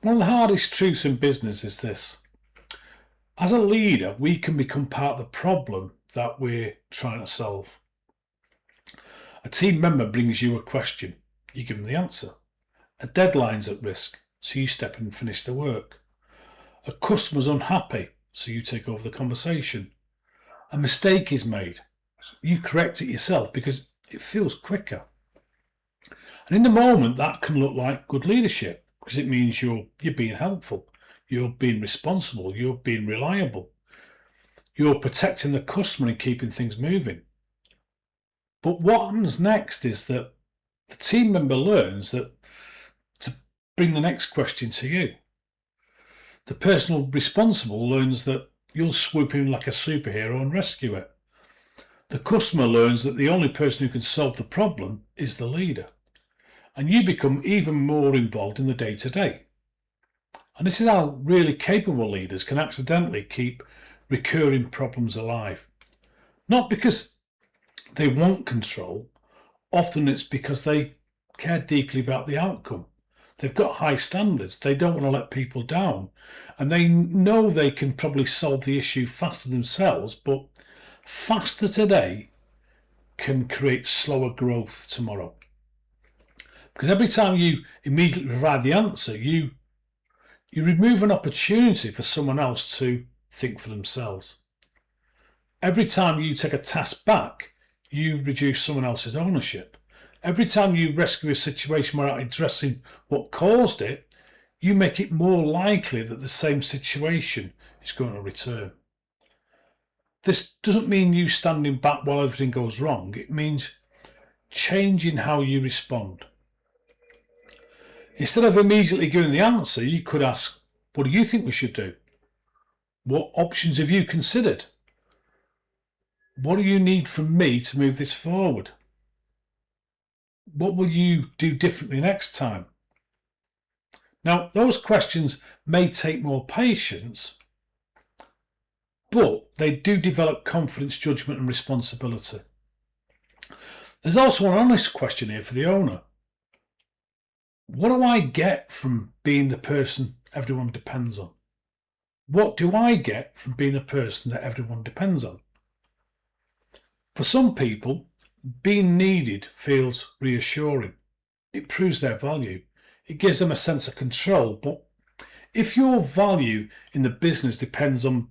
One of the hardest truths in business is this. As a leader, we can become part of the problem that we're trying to solve. A team member brings you a question. You give them the answer. A deadline's at risk, so you step in and finish the work. A customer's unhappy, so you take over the conversation. A mistake is made, so you correct it yourself because it feels quicker. And in the moment, that can look like good leadership because it means you're being helpful, you're being responsible, you're being reliable, you're protecting the customer and keeping things moving. But what happens next is that the team member learns that to bring the next question to you. The person responsible learns that you'll swoop in like a superhero and rescue it. The customer learns that the only person who can solve the problem is the leader. And you become even more involved in the day-to-day. And this is how really capable leaders can accidentally keep recurring problems alive. Not because they want control, often it's because they care deeply about the outcome. They've got high standards, they don't want to let people down, and they know they can probably solve the issue faster themselves, but faster today can create slower growth tomorrow. Because every time you immediately provide the answer, you remove an opportunity for someone else to think for themselves. Every time you take a task back, you reduce someone else's ownership. Every time you rescue a situation without addressing what caused it, you make it more likely that the same situation is going to return. This doesn't mean you standing back while everything goes wrong. It means changing how you respond. Instead of immediately giving the answer, you could ask, what do you think we should do? What options have you considered? What do you need from me to move this forward? What will you do differently next time? Now, those questions may take more patience, but they do develop confidence, judgment, and responsibility. There's also an honest question here for the owner. What do I get from being the person everyone depends on? What do I get from being the person that everyone depends on? For some people, being needed feels reassuring. It proves their value. It gives them a sense of control. But if your value in the business depends on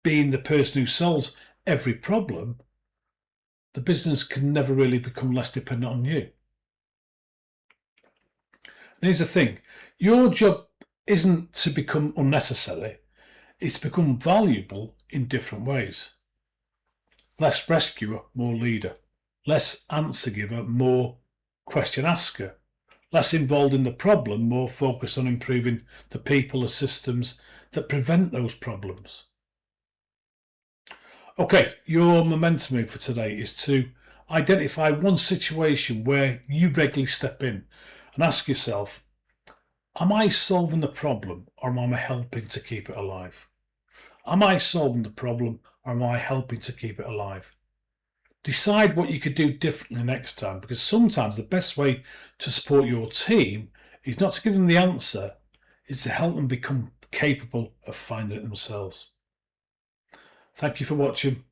being the person who solves every problem, the business can never really become less dependent on you. And here's the thing, your job isn't to become unnecessary, it's to become valuable in different ways. Less rescuer, more leader. Less answer giver, more question asker. Less involved in the problem, more focused on improving the people, the systems that prevent those problems. Okay, your momentum move for today is to identify one situation where you regularly step in and ask yourself, am I solving the problem or am I helping to keep it alive? Am I solving the problem or am I helping to keep it alive? Decide what you could do differently next time, because sometimes the best way to support your team is not to give them the answer, it's to help them become capable of finding it themselves. Thank you for watching.